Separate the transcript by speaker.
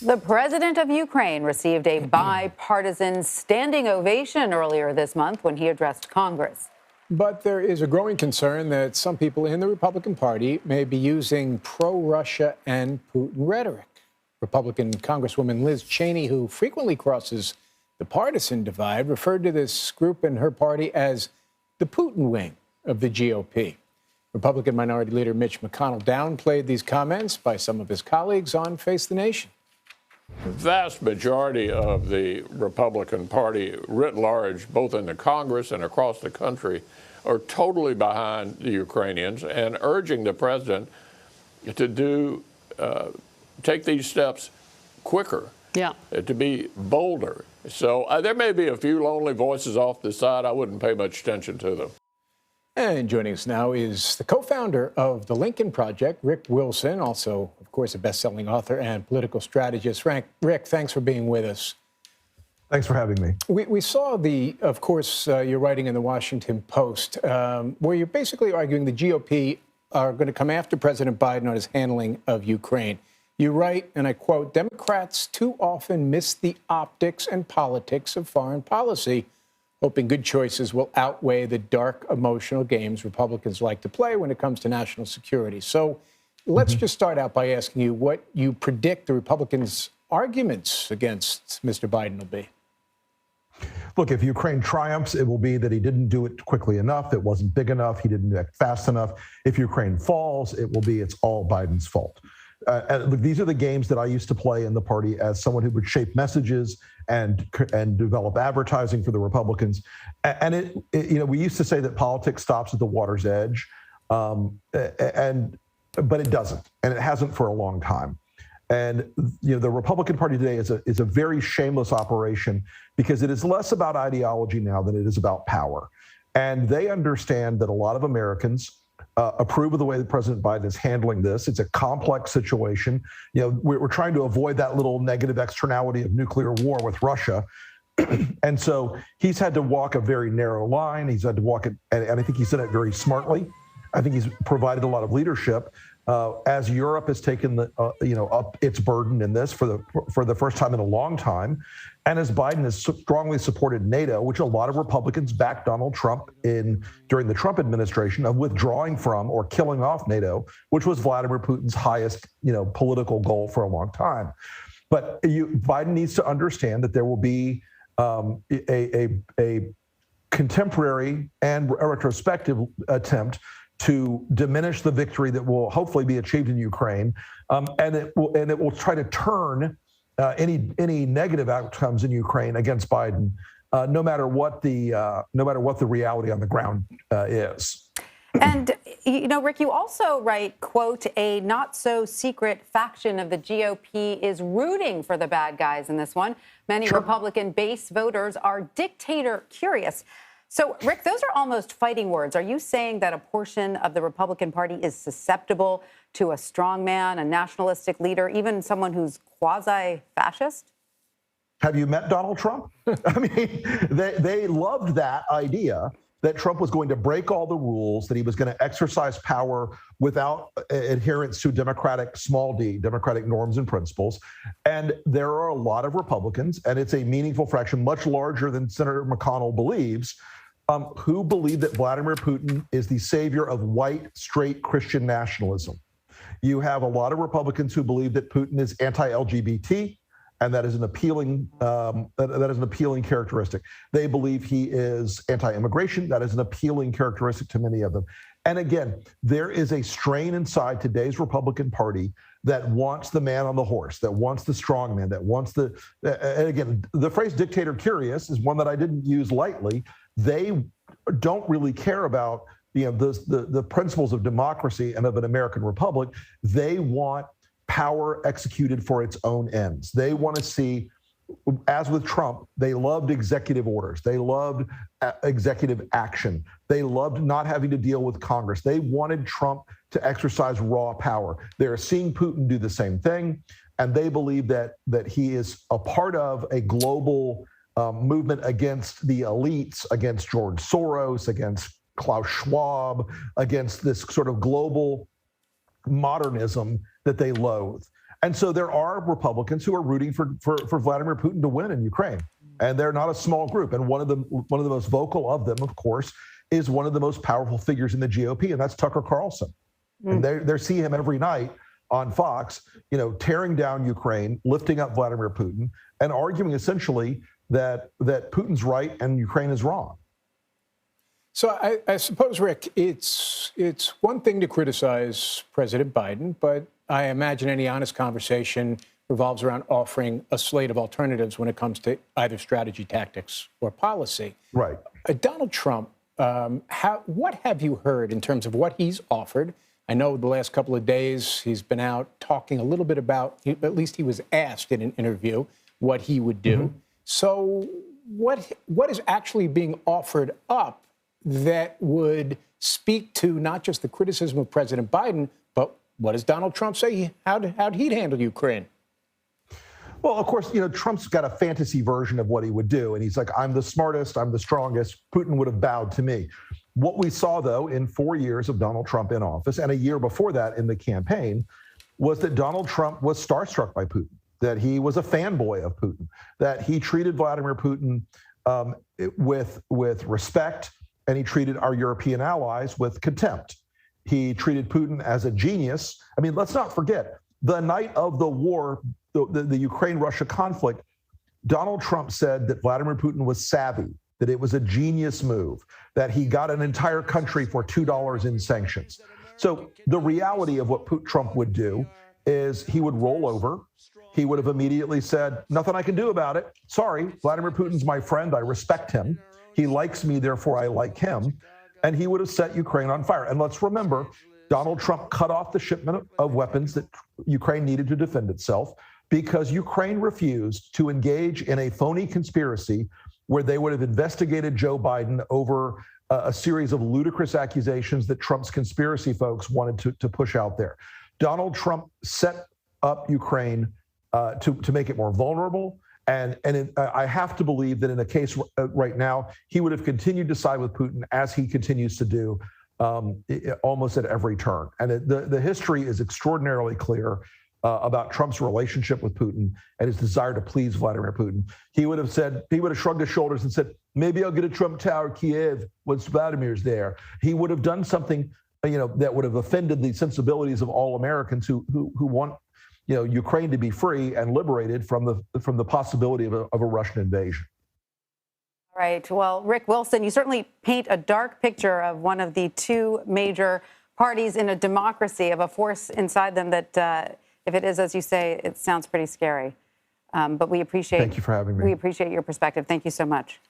Speaker 1: The president of Ukraine received a bipartisan standing ovation earlier this month when he addressed Congress.
Speaker 2: But there is a growing concern that some people in the Republican Party may be using pro-Russia and Putin rhetoric. Republican Congresswoman Liz Cheney, who frequently crosses the partisan divide, referred to this group in her party as the Putin wing of the GOP. Republican Minority Leader Mitch McConnell downplayed these comments by some of his colleagues on Face the Nation.
Speaker 3: The vast majority of the Republican Party writ large, both in the Congress and across the country, are totally behind the Ukrainians and urging the president to take these steps quicker, to be bolder. So there may be a few lonely voices off the side. I wouldn't pay much attention to them.
Speaker 2: And joining us now is the co-founder of the Lincoln Project, Rick Wilson, also, of course, a best-selling author and political strategist. Rick, thanks for being with us.
Speaker 4: Thanks for having me.
Speaker 2: We saw of course, your writing in the Washington Post, where you're basically arguing the GOP are going to come after President Biden on his handling of Ukraine. You write, and I quote, "Democrats too often miss the optics and politics of foreign policy, hoping good choices will outweigh the dark emotional games Republicans like to play when it comes to national security." So let's just start out by asking you what you predict the Republicans' arguments against Mr. Biden will be.
Speaker 4: Look, if Ukraine triumphs, it will be that he didn't do it quickly enough, it wasn't big enough, he didn't act fast enough. If Ukraine falls, it will be it's all Biden's fault. And look, these are the games that I used to play in the party as someone who would shape messages and develop advertising for the Republicans. And we used to say that politics stops at the water's edge, but it doesn't, and it hasn't for a long time. And the Republican Party today is a very shameless operation because it is less about ideology now than it is about power. And they understand that a lot of Americans approve of the way that President Biden is handling this. It's a complex situation. We're trying to avoid that little negative externality of nuclear war with Russia. And so he's had to walk a very narrow line. He's had to walk it, and I think he's done it very smartly. I think he's provided a lot of leadership. As Europe has taken up its burden in this for the first time in a long time, and as Biden has strongly supported NATO, which a lot of Republicans backed Donald Trump during the Trump administration of withdrawing from or killing off NATO, which was Vladimir Putin's highest political goal for a long time. But Biden needs to understand that there will be a contemporary and a retrospective attempt to diminish the victory that will hopefully be achieved in Ukraine, and it will try to turn any negative outcomes in Ukraine against Biden, no matter what the reality on the ground is.
Speaker 1: And Rick, you also write, quote, "A not so secret faction of the GOP is rooting for the bad guys in this one. Many Republican base voters are dictator curious." So, Rick, those are almost fighting words. Are you saying that a portion of the Republican Party is susceptible to a strongman, a nationalistic leader, even someone who's quasi-fascist?
Speaker 4: Have you met Donald Trump? I mean, they loved that idea that Trump was going to break all the rules, that he was going to exercise power without adherence to small d, democratic norms and principles. And there are a lot of Republicans, and it's a meaningful fraction, much larger than Senator McConnell believes, who believe that Vladimir Putin is the savior of white, straight Christian nationalism. You have a lot of Republicans who believe that Putin is anti-LGBT, and that is an appealing characteristic. They believe he is anti-immigration. That is an appealing characteristic to many of them. And again, there is a strain inside today's Republican Party that wants the man on the horse, that wants the strong man, that wants and again, the phrase dictator curious is one that I didn't use lightly. They don't really care about the principles of democracy and of an American republic. They want power executed for its own ends. They want to see, as with Trump, they loved executive orders. They loved executive action. They loved not having to deal with Congress. They wanted Trump to exercise raw power. They're seeing Putin do the same thing, and they believe that he is a part of a global movement against the elites, against George Soros, against Klaus Schwab, against this sort of global modernism that they loathe. And so there are Republicans who are rooting for Vladimir Putin to win in Ukraine. And they're not a small group. And one of the most vocal of them, of course, is one of the most powerful figures in the GOP, and that's Tucker Carlson. And they see him every night on Fox, tearing down Ukraine, lifting up Vladimir Putin, and arguing essentially that Putin's right and Ukraine is wrong.
Speaker 2: So I suppose, Rick, it's one thing to criticize President Biden, but I imagine any honest conversation revolves around offering a slate of alternatives when it comes to either strategy, tactics, or policy.
Speaker 4: Right.
Speaker 2: Donald Trump, what have you heard in terms of what he's offered? I know the last couple of days he's been out talking a little bit about, at least he was asked in an interview, what he would do. So what is actually being offered up that would speak to not just the criticism of President Biden, but what does Donald Trump say? How'd he handle Ukraine?
Speaker 4: Well, of course, Trump's got a fantasy version of what he would do. And he's like, I'm the smartest, I'm the strongest. Putin would have bowed to me. What we saw, though, in 4 years of Donald Trump in office, and a year before that in the campaign, was that Donald Trump was starstruck by Putin, that he was a fanboy of Putin, that he treated Vladimir Putin with respect, and he treated our European allies with contempt. He treated Putin as a genius. I mean, let's not forget, the night of the war, the Ukraine-Russia conflict, Donald Trump said that Vladimir Putin was savvy, that it was a genius move, that he got an entire country for $2 in sanctions. So the reality of what Trump would do is he would roll over. He would have immediately said, nothing I can do about it. Sorry, Vladimir Putin's my friend. I respect him. He likes me, therefore I like him. And he would have set Ukraine on fire. And let's remember, Donald Trump cut off the shipment of weapons that Ukraine needed to defend itself because Ukraine refused to engage in a phony conspiracy where they would have investigated Joe Biden over a series of ludicrous accusations that Trump's conspiracy folks wanted to push out there. Donald Trump set up Ukraine to make it more vulnerable. And I have to believe that in a case right now, he would have continued to side with Putin as he continues to do almost at every turn. And the history is extraordinarily clear about Trump's relationship with Putin and his desire to please Vladimir Putin. He would have shrugged his shoulders and said, maybe I'll get a Trump Tower Kiev once Vladimir's there. He would have done something, that would have offended the sensibilities of all Americans who want, Ukraine to be free and liberated from the possibility of a Russian invasion.
Speaker 1: All right. Well, Rick Wilson, you certainly paint a dark picture of one of the two major parties in a democracy, of a force inside them that, if it is, as you say, it sounds pretty scary. But we appreciate.
Speaker 4: Thank you for having me.
Speaker 1: We appreciate your perspective. Thank you so much.